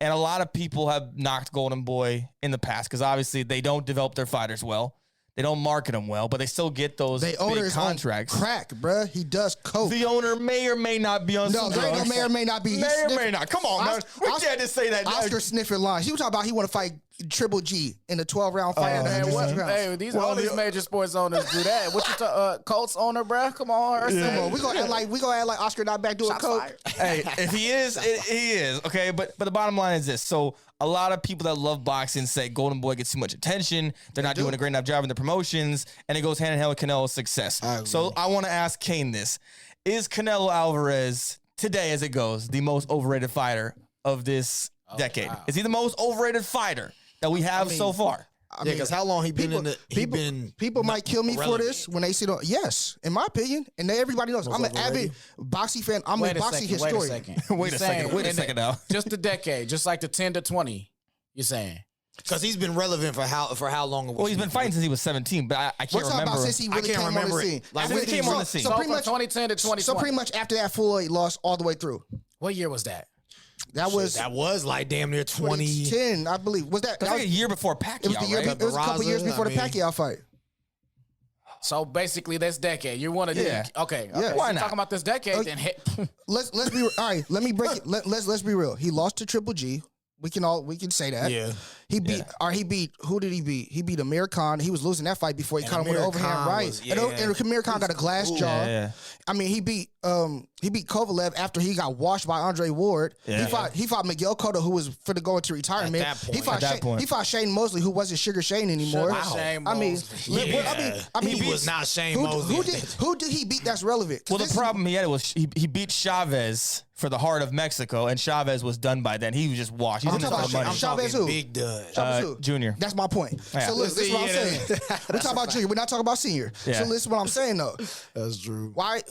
And a lot of people have knocked Golden Boy in the past because obviously they don't develop their fighters well. They don't market them well, but they still get those big contracts. Crack, bruh. He does coke. The owner may or may not be on some drugs. No, may or may not be. May or may not. Come on, man. We can't just say that. Oscar sniffing lines. He was talking about he want to fight Triple G in a 12-round fight. All these major sports owners do that. What you Colts owner, bruh? Come on, we gonna act like Oscar not back doing coke. Hey, if he is, he is. Okay, but the bottom line is this. So a lot of people that love boxing say Golden Boy gets too much attention. They're not doing a great enough job in the promotions, and it goes hand in hand with Canelo's success. So I want to ask Kane this: is Canelo Alvarez today, as it goes, the most overrated fighter of this decade? Wow. Is he the most overrated fighter that we have so far? Because how long people might kill me for this when they see the yes, in my opinion, and everybody knows I'm an avid boxing fan. I'm a boxing historian. Wait a second now. Just a decade, just like the 10 to 20. You're saying because he's been relevant for how long? Well, he's been fighting since he was 17, but I can't remember. About since he really came on the scene. Since he came on the scene. So pretty much 2010 to 2020. So pretty much after that, Floyd lost all the way through. What year was that? That was like damn near 2010, I believe. Was that? That was like a year before Pacquiao. It was a couple years before the Pacquiao fight. So basically, this decade, you want to do okay. Why not? Talking about this decade, then let's be all right. Let me break it. Let's be real. He lost to Triple G. We can say that. Yeah. He beat who did he beat? He beat Amir Khan. He was losing that fight before he caught him with an overhand right. And Amir Khan got a glass jaw. Yeah. I mean, he beat Kovalev after he got washed by Andre Ward. Yeah. He fought Miguel Cotto, who was for to go into retirement. He fought Shane Mosley, who wasn't Sugar Shane anymore. He was not Shane Mosley. Who did he beat that's relevant? Well, the problem he had was he beat Chavez for the heart of Mexico, and Chavez was done by then. He was just washed. He's in this for the money. Chavez who? Big dud. Junior. That's my point. Yeah. So listen, this is what I'm saying. We're talking about Junior. We're not talking about Senior. Yeah. So listen what I'm saying, though. That's true. Why?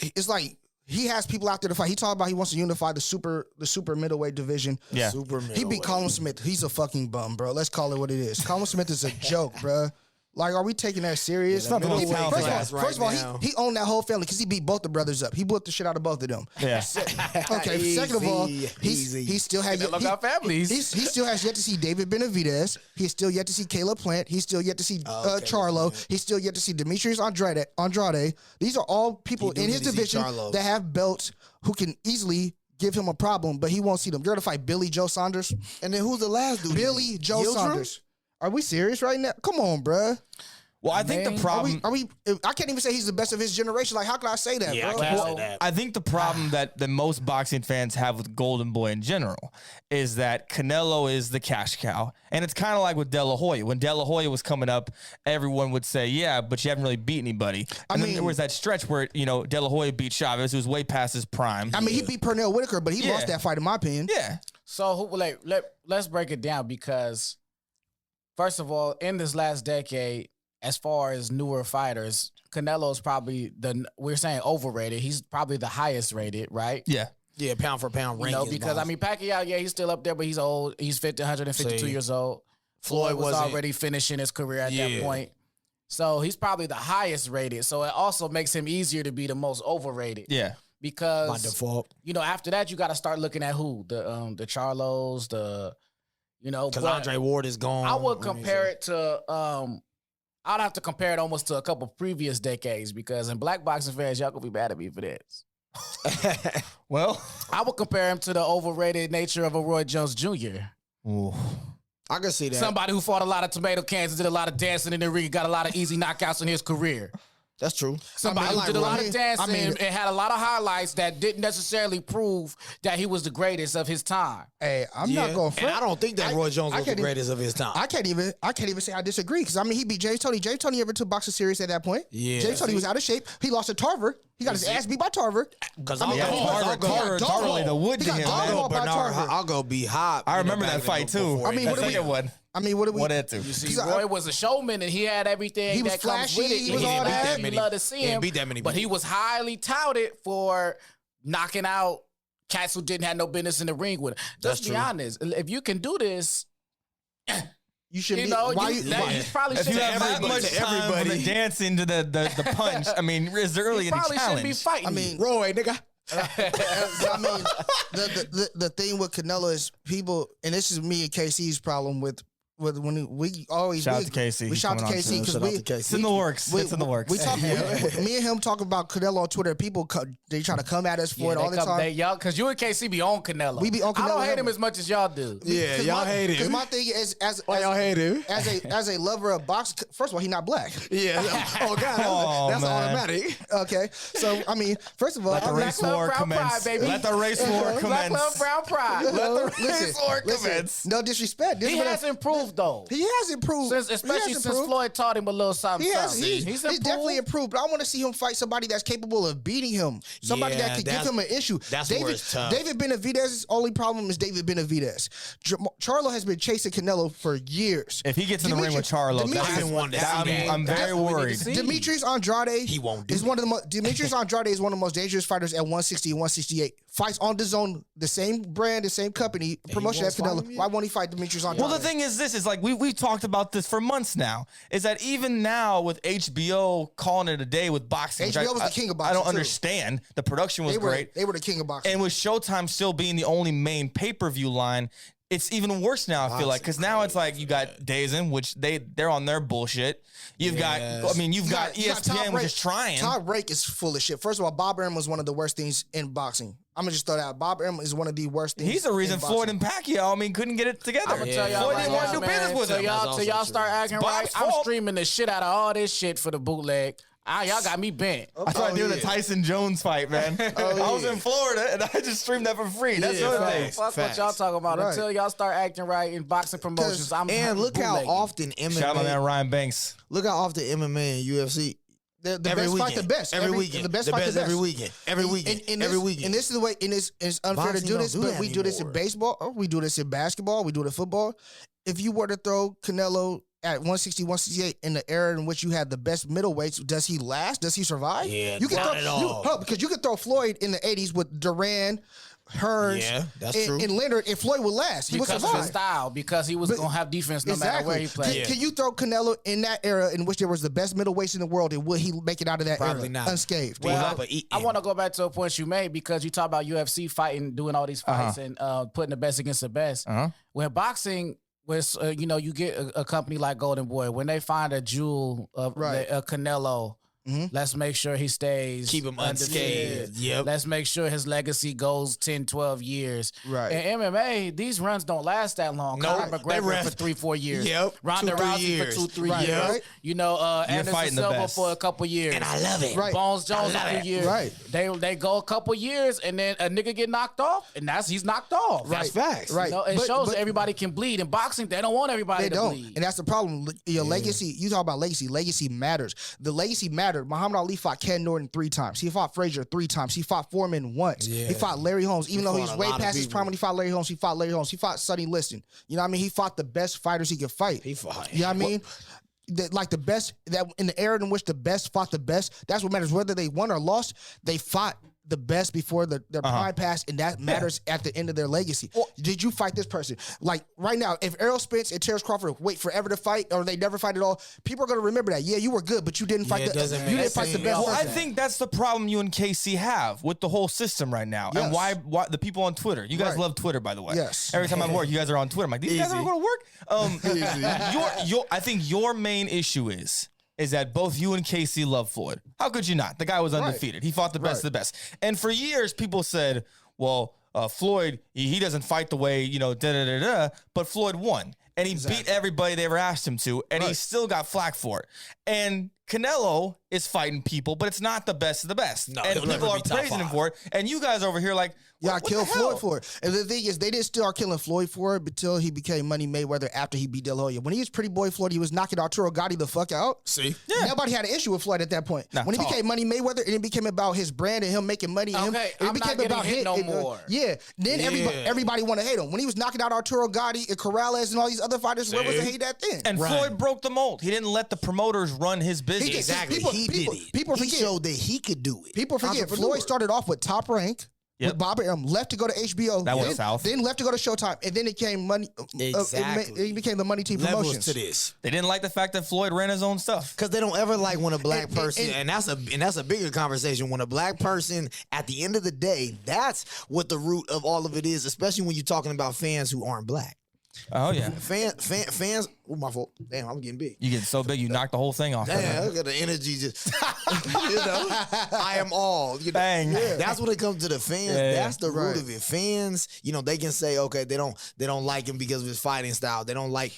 It's like he has people out there to fight. He talked about he wants to unify the super middleweight division. Yeah. He beat Colin Smith. He's a fucking bum, bro. Let's call it what it is. Colin Smith is a joke, bro. Like, are we taking that serious? Yeah, first of all, he owned that whole family because he beat both the brothers up. He whipped the shit out of both of them. Yeah. Okay. Second of all, he still has families. He still has yet to see David Benavidez. He's still yet to see Caleb Plant. He's still yet to see Charlo. Yeah. He's still yet to see Demetrius Andrade. These are all people in his division that have belts who can easily give him a problem, but he won't see them. You're going to fight Billy Joe Saunders. And then who's the last dude? Billy Joe Saunders. Are we serious right now? Come on, bruh. Well, I think the problem... Are we? I can't even say he's the best of his generation. Like, how can I say that, bro? I can't say that. I think the problem that most boxing fans have with Golden Boy in general is that Canelo is the cash cow. And it's kind of like with De La Hoya. When De La Hoya was coming up, everyone would say, yeah, but you haven't really beat anybody. And then there was that stretch where, De La Hoya beat Chavez, who was way past his prime. I mean, he beat Pernell Whitaker, but he lost that fight, in my opinion. Yeah. So, let's break it down because, first of all, in this last decade, as far as newer fighters, Canelo's probably we're saying overrated. He's probably the highest rated, right? Yeah. Yeah, pound for pound rankings. Because, Pacquiao, he's still up there, but he's old. He's 152 years old. Floyd was already finishing his career at that point. So he's probably the highest rated. So it also makes him easier to be the most overrated. Yeah. Because, by default, after that, you got to start looking at who? The Charlos, because Andre Ward is gone. I would compare it to... I'd have to compare it almost to a couple previous decades because in black boxing fans, y'all gonna be mad at me for this. Well, I would compare him to the overrated nature of a Roy Jones Jr. Ooh. I can see that. Somebody who fought a lot of tomato cans and did a lot of dancing in the ring, got a lot of easy knockouts in his career. That's true. Somebody who did a lot of dancing and had a lot of highlights that didn't necessarily prove that he was the greatest of his time. Hey, I'm not going front. And I don't think that Roy Jones was the greatest of his time. I can't even say I disagree because he beat James Toney. James Toney never took boxing serious at that point. Yeah, James Toney was out of shape. He lost to Tarver. He got his ass beat by Tarver. Because Tarver laid the wood to him. I'll go be hot. I remember that fight too. What do we? You see, Roy was a showman and he had everything. He was that flashy. Comes with it. He was all that. You love to see him. But he was highly touted for knocking out cats who didn't have no business in the ring with him. Just be honest. If you can do this, you should. You probably if you have that much time from the dancing to the punch. It's early in the challenge. Shouldn't be fighting. Roy, nigga. I mean, the thing with Canelo is people, and this is me and KC's problem with when we always shout out to KC. We shout out to KC because it's in the works. It's in the works. We talk. Me and him talk about Canelo on Twitter. People they try to come at us for it all the time. Y'all, because you and KC be on Canelo. We be on Canelo. I don't hate him as much as y'all do. Yeah, y'all hate him. Because my thing is, y'all hate him? As a lover of boxing, first of all, he's not black. Yeah. Oh God, that's automatic. Okay, so I mean, first of all, let the race war commence. Let the race war commence. Black love, brown pride. Let the race war commence. No disrespect. He has improved though. He has improved, especially since Floyd taught him a little something. He's definitely improved. But I want to see him fight somebody that's capable of beating him. Somebody that could give him an issue. That's where it's tough. David Benavidez's only problem is David Benavidez. Charlo has been chasing Canelo for years. If he gets in the ring with Charlo, I'm very worried. Demetrius Andrade, he won't. Demetrius Andrade is one of the most dangerous fighters at 160 and 168. Fights on DAZN, the same brand, the same company, promotion as Canelo. Why won't he fight Demetrius Andrade? Well, the thing is, this is like we've talked about this for months now. Is that even now with HBO calling it a day with boxing? HBO was the king of boxing. I don't understand. The production was great. They were the king of boxing. And with Showtime still being the only main pay-per-view line, it's even worse now, I feel like, because now it's like you got DAZN, which they're on their bullshit. You've got ESPN, which is trying. Top Rank is full of shit. First of all, Bob Arum was one of the worst things in boxing. I'm gonna just throw that out. Bob Arum is one of the worst things. He's the reason Floyd and Pacquiao, couldn't get it together. I'm gonna tell y'all, Floyd didn't want to do business with him. Till y'all start acting right, I'm streaming the shit out of all this shit for the bootleg. Y'all got me bent. I tried doing the Tyson Jones fight, man. I was in Florida and I just streamed that for free. That's the other thing. Fuck what y'all talking about. Right. Until y'all start acting right in boxing promotions, and look how often MMA. Shout out to that Ryan Banks. Look how often MMA and UFC. The best fight the best every weekend. The best fight the best every weekend. Every weekend. Every weekend. And this is the way. And it's unfair to do this, but we do this in baseball. We do this in basketball. We do it in football. If you were to throw Canelo at 160, 168 in the era in which you had the best middleweights, does he last? Does he survive? Yeah, you can because you could throw Floyd in the 80s with Duran, Hearns, and Leonard, and Floyd would last. He would survive. Because of his style, because he was going to have defense no matter where he played. Can you throw Canelo in that era in which there was the best middleweights in the world, and will he make it out of that Probably era not. unscathed? Well, I want to go back to a point you made, because you talk about UFC fighting, doing all these fights, and putting the best against the best. When boxing was, you get a company like Golden Boy, when they find a jewel of Canelo, let's make sure he stays. Keep him unscathed. Yep. Let's make sure his legacy goes 10, 12 years. Right. In MMA, these runs don't last that long. Conor McGregor for 3-4 years. Yep. Ronda Rousey for 2-3 years. Right. Anderson Silva for a couple years. And I love it. Right. Bones Jones a few years. Right. They go a couple years, and then a nigga get knocked off, and he's knocked off. That's facts. Right. It shows that everybody can bleed. In boxing, they don't want everybody to bleed. And that's the problem. Your legacy, you talk about legacy. Legacy matters. The legacy mattered. Muhammad Ali fought Ken Norton 3 times. He fought Frazier 3 times. He fought Foreman once. Yeah. He fought Larry Holmes. Even though he's way past his prime when he fought Larry Holmes, he fought Larry Holmes. He fought Sonny Liston. You know what I mean? He fought the best fighters he could fight. He fought. You know what I mean? Like the best, that in the era in which the best fought the best, that's what matters. Whether they won or lost, they fought the best before their prime passed, and that matters at the end of their legacy. Well, did you fight this person? Like right now, if Errol Spence and Terrence Crawford wait forever to fight, or they never fight at all, people are going to remember that. Yeah, you were good, but you didn't fight. You didn't fight the best. Well, I think that's the problem you and KC have with the whole system right now, and why the people on Twitter. You guys love Twitter, by the way. Yes. Every time I'm at work, you guys are on Twitter. I'm like, these guys are going to work. I think your main issue is that both you and KC love Floyd. How could you not? The guy was undefeated. He fought the best of the best. And for years, people said, well, Floyd, he doesn't fight the way, but Floyd won. And he beat everybody they ever asked him to, and he still got flack for it. And Canelo is fighting people, but it's not the best of the best. No, and people are praising him for it. And you guys over here like, I killed Floyd for it. And the thing is, they didn't start killing Floyd for it until he became Money Mayweather after he beat De La Hoya. When he was Pretty Boy Floyd, he was knocking Arturo Gotti the fuck out. See? Yeah. Nobody had an issue with Floyd at that point. When he became Money Mayweather, and it became about his brand and him making money. It became about him no more. Then everybody wanted to hate him. When he was knocking out Arturo Gotti and Corrales and all these other fighters, where was the hate at then? And Floyd broke the mold. He didn't let the promoters run his business. Exactly. He did it. People forget. He showed that he could do it. People forget. Floyd started off with Top Rank. with Bob Arum, left to go to HBO. That went south. Then left to go to Showtime, and then it came money. Exactly. It became the Money Team Levels Promotions. to this. They didn't like the fact that Floyd ran his own stuff. Because they don't ever like when a black person, and that's a bigger conversation. When a black person, at the end of the day, that's what the root of all of it is. Especially when you're talking about fans who aren't black. Oh yeah, fans. Oh, my fault. Damn, I'm getting big. You get so big, you knock the whole thing off. Damn, look at the energy. Just I am all. You know, Bang. Yeah. That's when it comes to the fans. Yeah, that's the root right. of it. Fans, they can say, okay, they don't like him because of his fighting style. They don't like,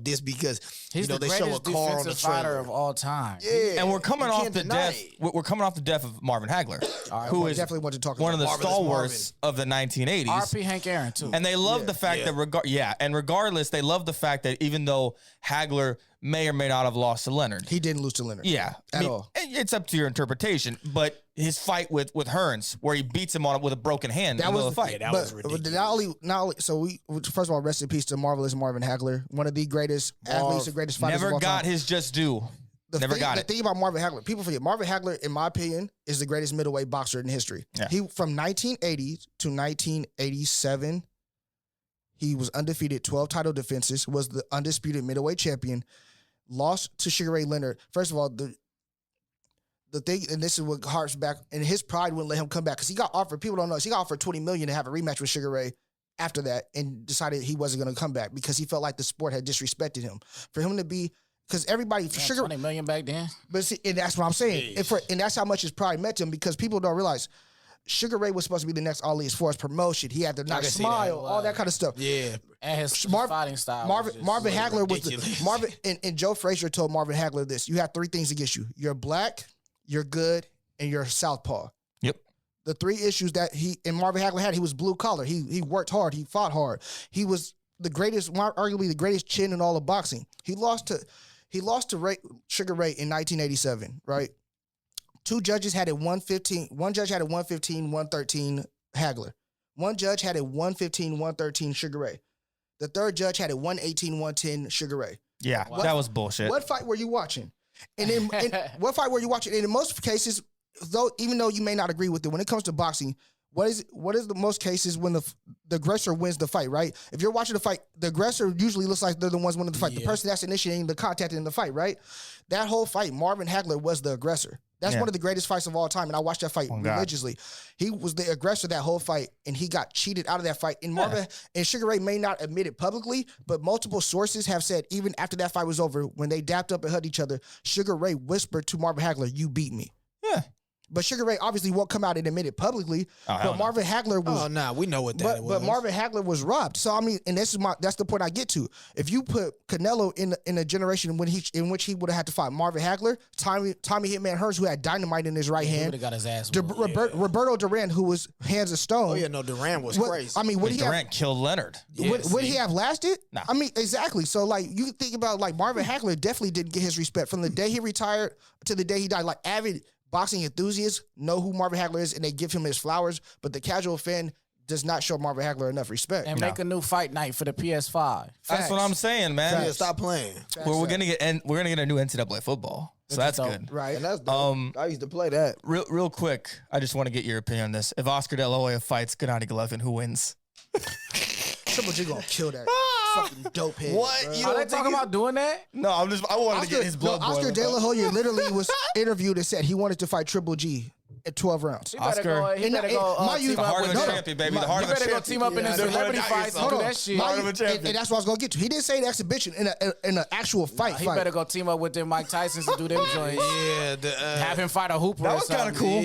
this because he's the they show a greatest car on the defensive fighter trailer of all time. Yeah, And we're coming you off can't the deny death. it. We're coming off the death of Marvin Hagler, who is definitely want to talk one of about the Marvelous stalwarts of the 1980s. RP Hank Aaron too. And they love the fact that regardless, they love the fact that even though Hagler may or may not have lost to Leonard, He didn't lose to Leonard. yeah, At all. It's up to your interpretation. But his fight with Hearns, where he beats him on it with a broken hand in the middle of the fight. that was ridiculous. Not only, so first of all, rest in peace to marvelous Marvin Hagler, one of the greatest athletes, the greatest fighters of Never all got time. his just due. The got it. thing about Marvin Hagler, people forget Marvin Hagler, in my opinion, is the greatest middleweight boxer in history. Yeah. He from 1980 to 1987, he was undefeated, 12 title defenses, was the undisputed middleweight champion, lost to Sugar Ray Leonard. First of all, the thing, and this is what harps back, and his pride wouldn't let him come back because he got offered. People don't know, he got offered $20 million to have a rematch with Sugar Ray after that, and decided he wasn't going to come back because he felt like the sport had disrespected him. For him to be, because everybody, Sugar, $20 million back then. but see, and that's what I'm saying. And that's how much his pride meant to him, because people don't realize Sugar Ray was supposed to be the next Ali as far as promotion. He had the nice smile, all that kind of stuff. Yeah. And his fighting style. Marvin Hagler was ridiculous. Marvin, and Joe Frazier told Marvin Hagler this: you have three things against you. You're black, you're good, and you're southpaw. Yep. The three issues that Marvin Hagler had: he was blue collar, he worked hard, he fought hard, he was the greatest, arguably the greatest chin in all of boxing. He lost to Sugar Ray in 1987, right? Two judges had it 115. One judge had it 115, 113 Hagler. One judge had it 115, 113 Sugar Ray. The third judge had it 118, 110 Sugar Ray. Yeah, that was bullshit. What fight were you watching? And in what fight were you watching? And in most cases, even though you may not agree with it, when it comes to boxing, what is the most cases when the aggressor wins the fight, right? If you're watching the fight, the aggressor usually looks like they're the ones winning the fight. Yeah. The person that's initiating the contact in the fight, right? That whole fight, Marvin Hagler was the aggressor. That's one of the greatest fights of all time, and I watched that fight religiously. He was the aggressor that whole fight, and he got cheated out of that fight. And Marvin and Sugar Ray may not admit it publicly, but multiple sources have said even after that fight was over, when they dapped up and hugged each other, Sugar Ray whispered to Marvin Hagler, "You beat me." Yeah. But Sugar Ray obviously won't come out and admit it publicly. But Marvin Hagler was. Oh no, we know what that was. But Marvin Hagler was robbed. So I mean, and that's the point I get to. If you put Canelo in a generation in which he would have had to fight Marvin Hagler, Tommy Hitman Hearns, who had dynamite in his right hand, would have got his ass. Roberto Duran, who was hands of stone. Oh yeah, no, Duran was crazy. I mean, Durant killed Leonard. Would he have lasted? No. I mean, exactly. So like, you think about like Marvin Hagler definitely didn't get his respect from the day he retired to the day he died. Like avid boxing enthusiasts know who Marvin Hagler is and they give him his flowers, but the casual fan does not show Marvin Hagler enough respect. And make a new fight night for the PS5. That's what I'm saying, man. Yeah, stop playing. We're gonna get a new NCAA football, so that's good, right? And that's dope. I used to play that. Real quick, I just want to get your opinion on this. If Oscar De La Hoya fights Gennady Golovkin, who wins? Triple G gonna kill that fucking dope head. What? Bro. You Are they talking about doing that? No, I wanted to get his blood boiling. Oscar De La Hoya literally was interviewed and said he wanted to fight Triple G at 12 rounds. He better go team the heart up of with a champion, baby. The heart of a He better champion. go team up in the celebrity fights and do that shit. And that's what I was gonna get to. He didn't say an exhibition in an actual fight. He better go team up with them Mike Tysons and do them joints. Yeah, have him fight a hooper. That was kind of cool.